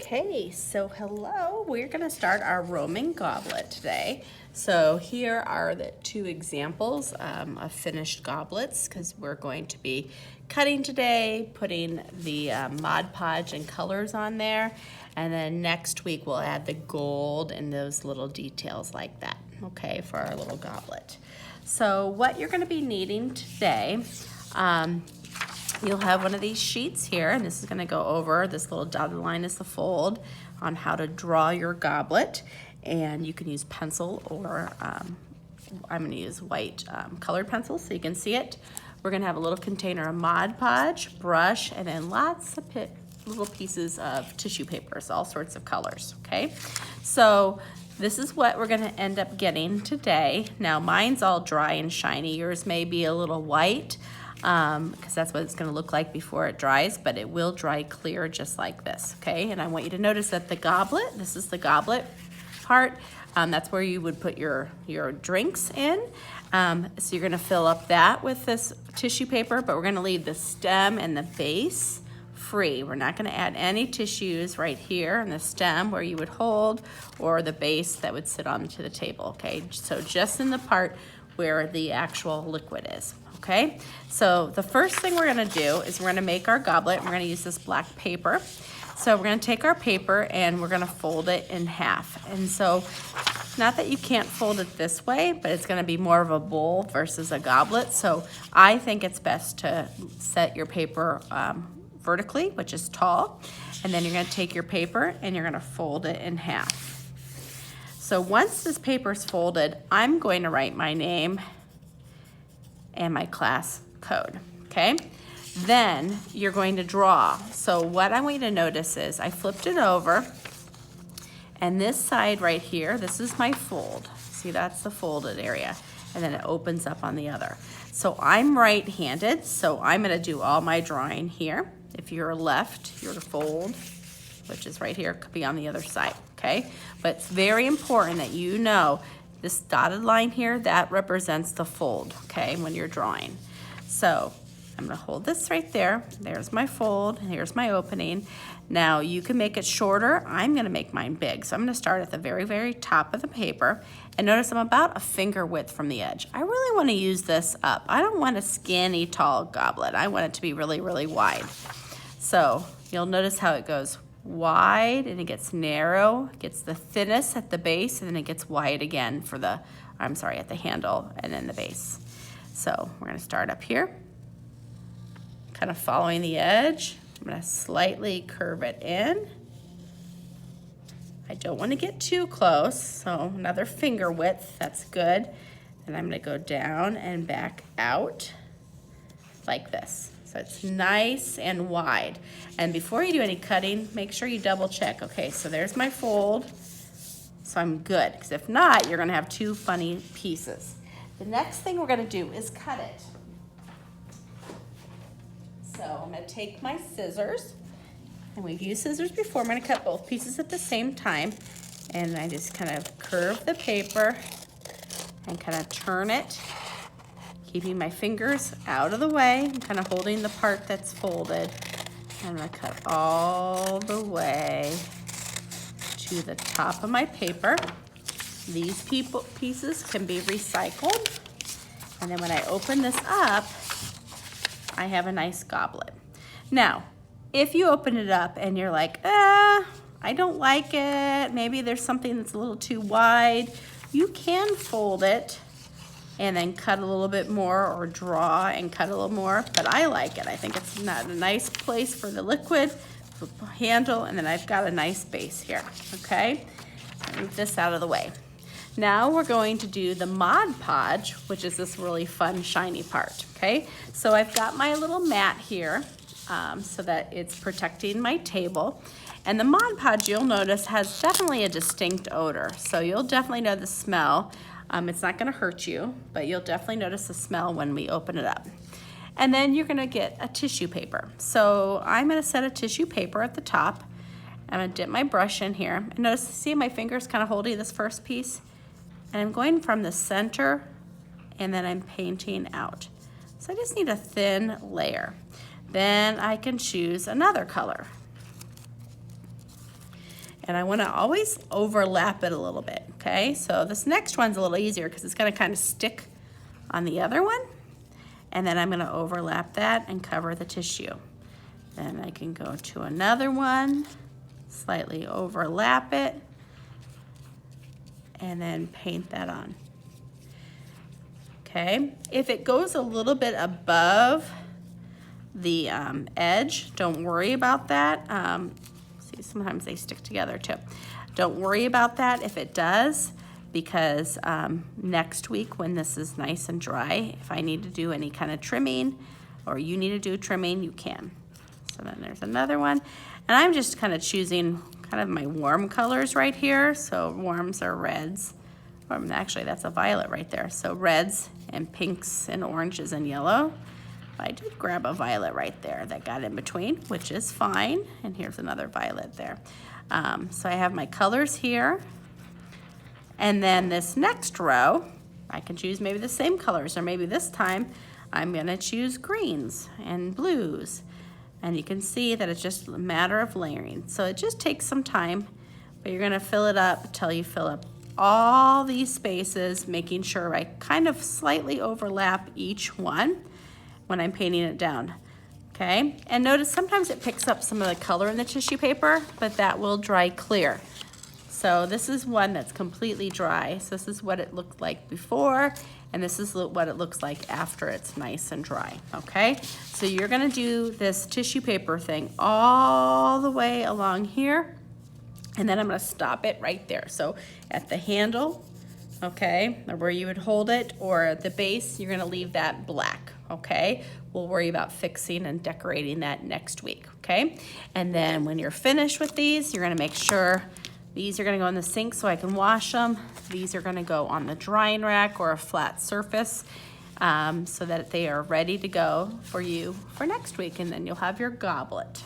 Okay, so hello, we're gonna start our Roman goblet today. So here are the two examples of finished goblets because we're going to be cutting today, putting the Mod Podge and colors on there, and then next week we'll add the gold and those little details like that, okay, for our little goblet. So what you're gonna be needing today, you'll have one of these sheets here, and this is going to go over, this little dotted line is the fold, on how to draw your goblet. And you can use pencil or I'm going to use white colored pencil so you can see it. We're going to have a little container of Mod Podge, brush, and then lots of little pieces of tissue papers, all sorts of colors, okay? So this is what we're going to end up getting today. Now mine's all dry and shiny. Yours may be a little white, because that's what it's going to look like before it dries, but it will dry clear just like this, okay? And I want you to notice that the goblet, this is the goblet part, that's where you would put your drinks in. So you're going to fill up that with this tissue paper, but we're going to leave the stem and the base free. We're not going to add any tissues right here in the stem where you would hold, or the base that would sit onto the table, okay? So just in the part where the actual liquid is. Okay, so the first thing we're gonna do is we're gonna make our goblet. We're gonna use this black paper. So we're gonna take our paper and we're gonna fold it in half. And so, not that you can't fold it this way, but it's gonna be more of a bowl versus a goblet. So I think it's best to set your paper vertically, which is tall. And then you're gonna take your paper and you're gonna fold it in half. So once this paper's folded, I'm going to write my name and my class code, okay? Then you're going to draw. So what I want you to notice is I flipped it over, and this side right here, this is my fold. See, that's the folded area, and then it opens up on the other. So I'm right-handed, so I'm gonna do all my drawing here. If you're left, your fold, which is right here, could be on the other side, okay? But it's very important that you know this dotted line here, that represents the fold, okay, when you're drawing. So I'm gonna hold this right there. There's my fold, and here's my opening. Now you can make it shorter. I'm gonna make mine big. So I'm gonna start at the very, very top of the paper. And notice I'm about a finger width from the edge. I really wanna use this up. I don't want a skinny, tall goblet. I want it to be really, really wide. So you'll notice how it goes wide and it gets narrow, it gets the thinnest at the base, and then it gets wide again for the, at the handle and then the base. So we're gonna start up here, kind of following the edge. I'm gonna slightly curve it in. I don't wanna get too close, so another finger width, that's good. And I'm gonna go down and back out like this. So it's nice and wide. And before you do any cutting, make sure you double check. Okay, so there's my fold. So I'm good, because if not, you're gonna have two funny pieces. The next thing we're gonna do is cut it. So I'm gonna take my scissors, and we've used scissors before. I'm gonna cut both pieces at the same time. And I just kind of curve the paper and kind of turn it, keeping my fingers out of the way. I'm kind of holding the part that's folded. I'm gonna cut all the way to the top of my paper. These pieces can be recycled. And then when I open this up, I have a nice goblet. Now, if you open it up and you're like, I don't like it, maybe there's something that's a little too wide, you can fold it and then cut a little bit more, or draw and cut a little more, but I like it. I think it's not a nice place for the liquid, the handle, and then I've got a nice base here, okay? Move this out of the way. Now we're going to do the Mod Podge, which is this really fun, shiny part, okay? So I've got my little mat here so that it's protecting my table. And the Mod Podge, you'll notice, has definitely a distinct odor, so you'll definitely know the smell. It's not gonna hurt you, but you'll definitely notice the smell when we open it up. And then you're gonna get a tissue paper. So I'm gonna set a tissue paper at the top. I'm gonna dip my brush in here. And notice, see my fingers kind of holding this first piece? And I'm going from the center, and then I'm painting out. So I just need a thin layer. Then I can choose another color. And I wanna always overlap it a little bit, okay? So this next one's a little easier because it's gonna kind of stick on the other one. And then I'm gonna overlap that and cover the tissue. Then I can go to another one, slightly overlap it, and then paint that on. Okay, if it goes a little bit above the edge, don't worry about that. See, sometimes they stick together too. Don't worry about that if it does, because next week when this is nice and dry, if I need to do any kind of trimming or you need to do trimming, you can. So then there's another one. And I'm just kind of choosing kind of my warm colors right here. So warms are reds. Actually, that's a violet right there. So reds and pinks and oranges and yellow. I did grab a violet right there that got in between, which is fine. And here's another violet there. So I have my colors here. And then this next row, I can choose maybe the same colors, or maybe this time I'm gonna choose greens and blues. And you can see that it's just a matter of layering. So it just takes some time, but you're gonna fill it up until you fill up all these spaces, making sure I kind of slightly overlap each one when I'm painting it down, okay? And notice sometimes it picks up some of the color in the tissue paper, but that will dry clear. So this is one that's completely dry. So this is what it looked like before, and this is what it looks like after it's nice and dry, okay? So you're gonna do this tissue paper thing all the way along here, and then I'm gonna stop it right there. So at the handle, okay, or where you would hold it, or the base, you're gonna leave that black, okay? We'll worry about fixing and decorating that next week, okay? And then when you're finished with these, you're gonna make sure these are gonna go in the sink so I can wash them. These are gonna go on the drying rack or a flat surface so that they are ready to go for you for next week, and then you'll have your goblet.